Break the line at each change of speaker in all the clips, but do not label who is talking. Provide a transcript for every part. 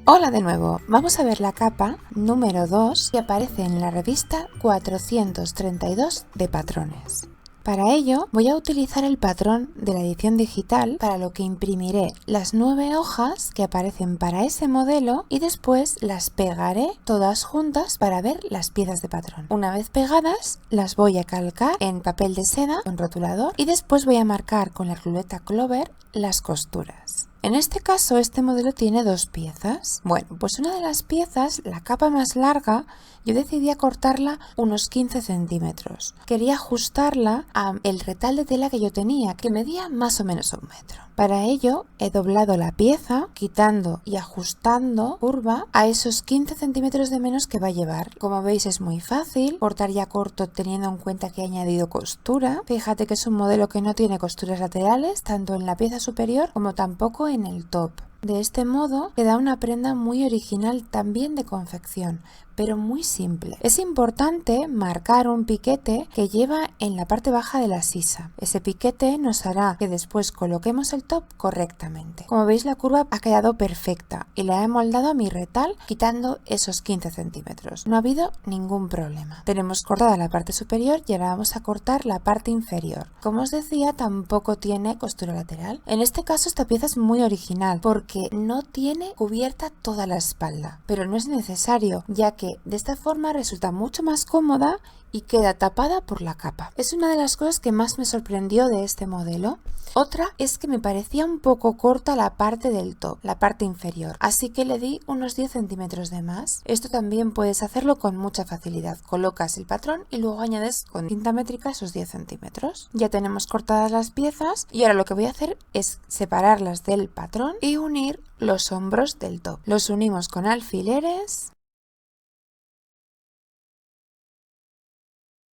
Hola de nuevo, vamos a ver la capa número 2 que aparece en la revista 432 de patrones. Para ello voy a utilizar el patrón de la edición digital, para lo que imprimiré las 9 hojas que aparecen para ese modelo y después las pegaré todas juntas para ver las piezas de patrón. Una vez pegadas las voy a calcar en papel de seda con rotulador y después voy a marcar con la ruleta Clover las costuras. En este caso este modelo tiene dos piezas. Bueno, pues una de las piezas, la capa más larga, yo decidí cortarla unos 15 centímetros. Quería ajustarla al retal de tela que yo tenía, que medía más o menos 1 metro. Para ello he doblado la pieza, quitando y ajustando curva a esos 15 centímetros de menos que va a llevar. Como veis es muy fácil cortar ya corto teniendo en cuenta que he añadido costura. Fíjate que es un modelo que no tiene costuras laterales, tanto en la pieza superior como tampoco en el top. De este modo queda una prenda muy original, también de confección, pero muy simple. Es importante marcar un piquete que lleva en la parte baja de la sisa. Ese piquete nos hará que después coloquemos el top correctamente. Como veis, la curva ha quedado perfecta y la he moldado a mi retal quitando esos 15 centímetros. No ha habido ningún problema. Tenemos cortada la parte superior y ahora vamos a cortar la parte inferior. Como os decía, tampoco tiene costura lateral. En este caso esta pieza es muy original porque no tiene cubierta toda la espalda, pero no es necesario, ya que de esta forma resulta mucho más cómoda y queda tapada por la capa. Es una de las cosas que más me sorprendió de este modelo. Otra es que me parecía un poco corta la parte del top, la parte inferior, así que le di unos 10 centímetros de más. Esto también puedes hacerlo con mucha facilidad. Colocas el patrón y luego añades con cinta métrica esos 10 centímetros. Ya tenemos cortadas las piezas y ahora lo que voy a hacer es separarlas del patrón y unir los hombros del top. Los unimos con alfileres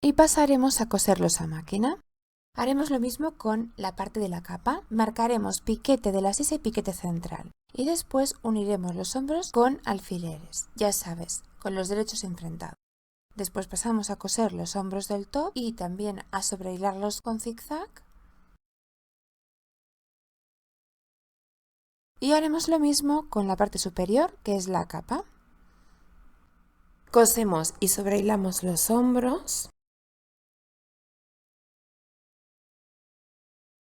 y pasaremos a coserlos a máquina. Haremos lo mismo con la parte de la capa. Marcaremos piquete de la sisa y piquete central. Y después uniremos los hombros con alfileres. Ya sabes, con los derechos enfrentados. Después pasamos a coser los hombros del top y también a sobrehilarlos con zigzag. Y haremos lo mismo con la parte superior, que es la capa. Cosemos y sobrehilamos los hombros.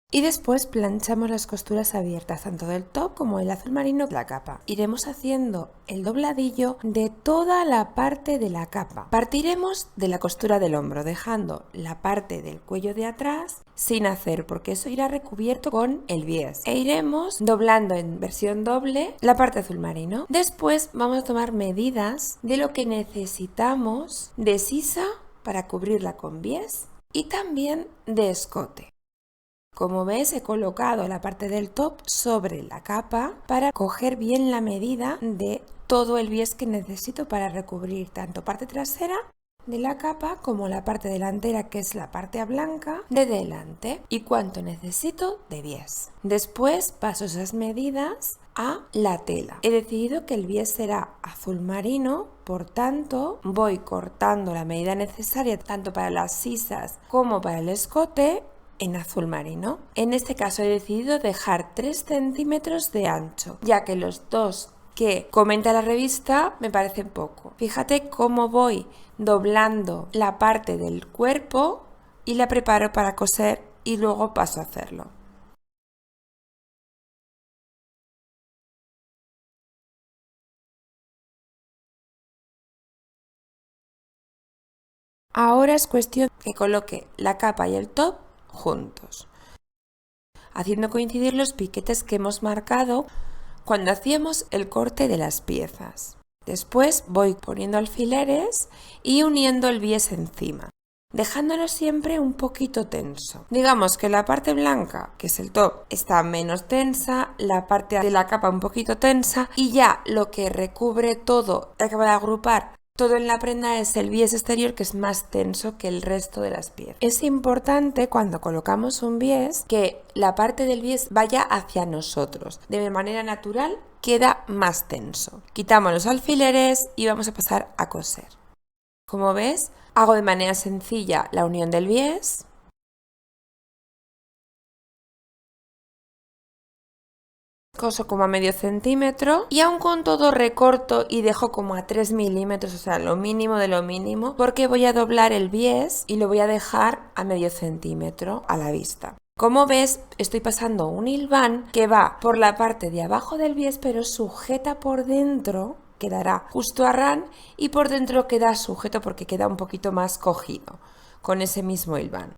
Y después planchamos las costuras abiertas, tanto del top como el azul marino de la capa. Iremos haciendo el dobladillo de toda la parte de la capa. Partiremos de la costura del hombro, dejando la parte del cuello de atrás sin hacer, porque eso irá recubierto con el bies. E iremos doblando en versión doble la parte azul marino. Después vamos a tomar medidas de lo que necesitamos de sisa para cubrirla con bies y también de escote. Como ves, he colocado la parte del top sobre la capa para coger bien la medida de todo el bies que necesito para recubrir tanto parte trasera de la capa como la parte delantera, que es la parte blanca de delante, y cuánto necesito de bies. Después paso esas medidas a la tela. He decidido que el bies será azul marino, por tanto voy cortando la medida necesaria tanto para las sisas como para el escote en azul marino. En este caso he decidido dejar 3 centímetros de ancho, ya que los 2 que comenta la revista me parecen poco. Fíjate cómo voy doblando la parte del cuerpo y la preparo para coser y luego paso a hacerlo. Ahora es cuestión que coloque la capa y el top juntos, haciendo coincidir los piquetes que hemos marcado cuando hacíamos el corte de las piezas. Después voy poniendo alfileres y uniendo el bies encima, dejándolo siempre un poquito tenso. Digamos que la parte blanca, que es el top, está menos tensa, la parte de la capa un poquito tensa y ya lo que recubre todo, acaba de agrupar todo en la prenda, es el bies exterior, que es más tenso que el resto de las piezas. Es importante cuando colocamos un bies que la parte del bies vaya hacia nosotros. De manera natural queda más tenso. Quitamos los alfileres y vamos a pasar a coser. Como ves, hago de manera sencilla la unión del bies. coso como a medio centímetro y aún con todo recorto y dejo como a 3 milímetros, o sea, lo mínimo de lo mínimo, porque voy a doblar el bies y lo voy a dejar a medio centímetro a la vista. Como ves, estoy pasando un hilván que va por la parte de abajo del bies, pero sujeta por dentro, quedará justo a ran, y por dentro queda sujeto porque queda un poquito más cogido con ese mismo hilván.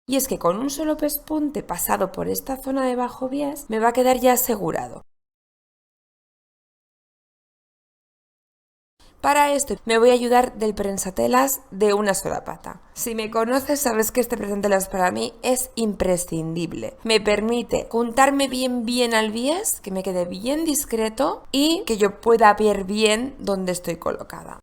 Y es que con un solo pespunte pasado por esta zona de bajo bies me va a quedar ya asegurado. Para esto me voy a ayudar del prensatelas de una sola pata. Si me conoces sabes que este prensatelas para mí es imprescindible. Me permite juntarme bien al bies, que me quede bien discreto y que yo pueda ver bien dónde estoy colocada.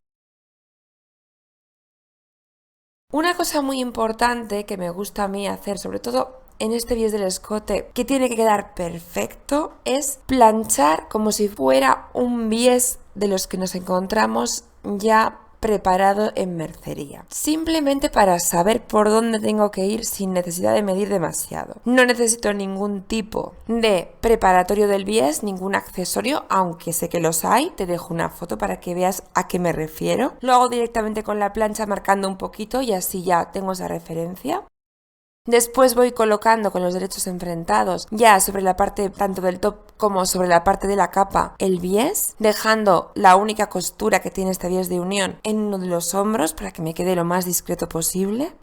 Una cosa muy importante que me gusta a mí hacer, sobre todo en este bies del escote, que tiene que quedar perfecto, es planchar como si fuera un bies de los que nos encontramos ya preparado en mercería, simplemente para saber por dónde tengo que ir sin necesidad de medir demasiado. No necesito ningún tipo de preparatorio del bies, ningún accesorio, aunque sé que los hay. Te dejo una foto para que veas a qué me refiero. Lo hago directamente con la plancha marcando un poquito y así ya tengo esa referencia. Después voy colocando con los derechos enfrentados ya sobre la parte tanto del top como sobre la parte de la capa el bies, dejando la única costura que tiene este bies de unión en uno de los hombros para que me quede lo más discreto posible.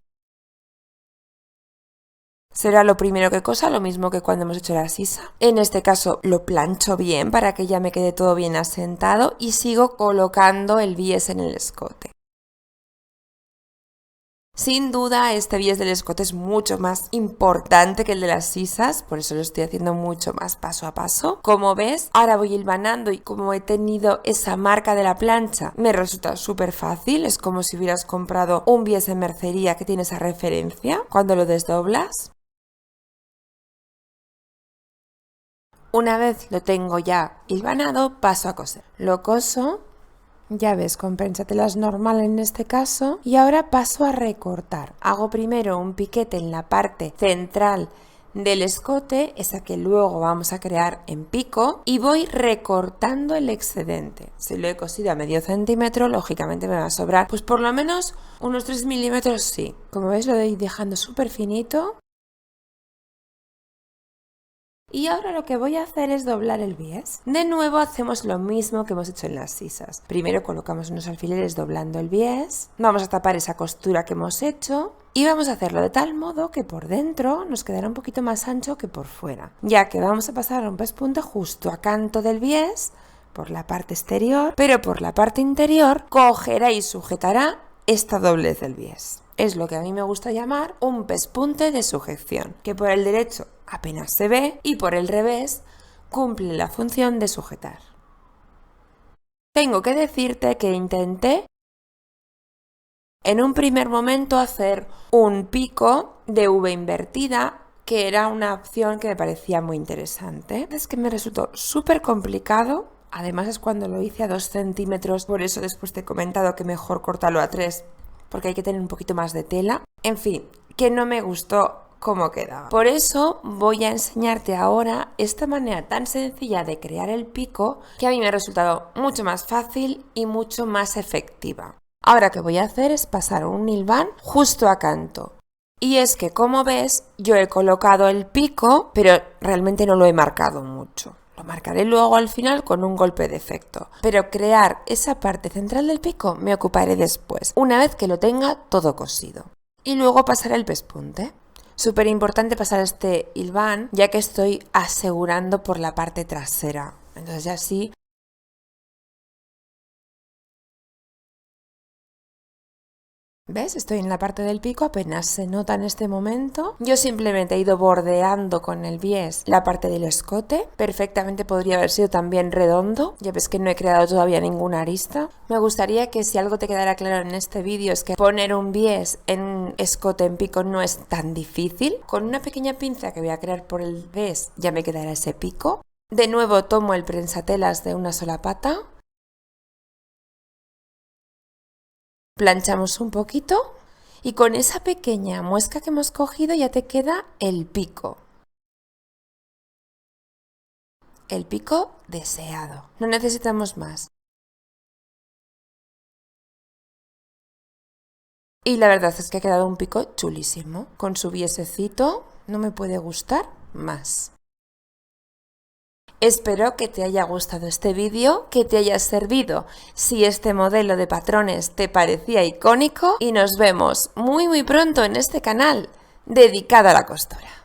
Será lo primero que cosa, lo mismo que cuando hemos hecho la sisa. En este caso lo plancho bien para que ya me quede todo bien asentado y sigo colocando el bies en el escote. Sin duda este bies del escote es mucho más importante que el de las sisas, por eso lo estoy haciendo mucho más paso a paso. Como ves, ahora voy hilvanando y como he tenido esa marca de la plancha, me resulta súper fácil. Es como si hubieras comprado un bies en mercería que tiene esa referencia cuando lo desdoblas. Una vez lo tengo ya hilvanado, paso a coser. Lo coso. Ya ves, con prensatelas normal en este caso. Y ahora paso a recortar. Hago primero un piquete en la parte central del escote, esa que luego vamos a crear en pico, y voy recortando el excedente. Si lo he cosido a medio centímetro, lógicamente me va a sobrar pues por lo menos unos 3 milímetros, sí. Como veis lo voy dejando súper finito. Y ahora lo que voy a hacer es doblar el bies. De nuevo hacemos lo mismo que hemos hecho en las sisas. Primero colocamos unos alfileres doblando el bies. Vamos a tapar esa costura que hemos hecho. Y vamos a hacerlo de tal modo que por dentro nos quedará un poquito más ancho que por fuera. Ya que vamos a pasar un pespunte justo a canto del bies, por la parte exterior, pero por la parte interior cogerá y sujetará esta doblez del bies. Es lo que a mí me gusta llamar un pespunte de sujeción, que por el derecho apenas se ve y por el revés cumple la función de sujetar. Tengo que decirte que intenté en un primer momento hacer un pico de V invertida, que era una opción que me parecía muy interesante. Es que me resultó súper complicado. Además es cuando lo hice a 2 centímetros, por eso después te he comentado que mejor cortarlo a 3, porque hay que tener un poquito más de tela. En fin, que no me gustó cómo quedaba. Por eso voy a enseñarte ahora esta manera tan sencilla de crear el pico, que a mí me ha resultado mucho más fácil y mucho más efectiva. Ahora que voy a hacer es pasar un hilván justo a canto. Y es que, como ves, yo he colocado el pico, pero realmente no lo he marcado mucho. Lo marcaré luego al final con un golpe de efecto. Pero crear esa parte central del pico me ocuparé después, una vez que lo tenga todo cosido. Y luego pasaré el pespunte. Súper importante pasar este hilván, ya que estoy asegurando por la parte trasera. Entonces ya así. ¿Ves? Estoy en la parte del pico, apenas se nota en este momento. Yo simplemente he ido bordeando con el bies la parte del escote. Perfectamente podría haber sido también redondo. Ya ves que no he creado todavía ninguna arista. Me gustaría que si algo te quedara claro en este vídeo es que poner un bies en escote en pico no es tan difícil. Con una pequeña pinza que voy a crear por el bies ya me quedará ese pico. De nuevo tomo el prensatelas de una sola pata. Planchamos un poquito y con esa pequeña muesca que hemos cogido ya te queda el pico. el pico deseado. No necesitamos más. Y la verdad es que ha quedado un pico chulísimo. Con su viesecito no me puede gustar más. Espero que te haya gustado este vídeo, que te haya servido si este modelo de patrones te parecía icónico y nos vemos muy pronto en este canal dedicado a la costura.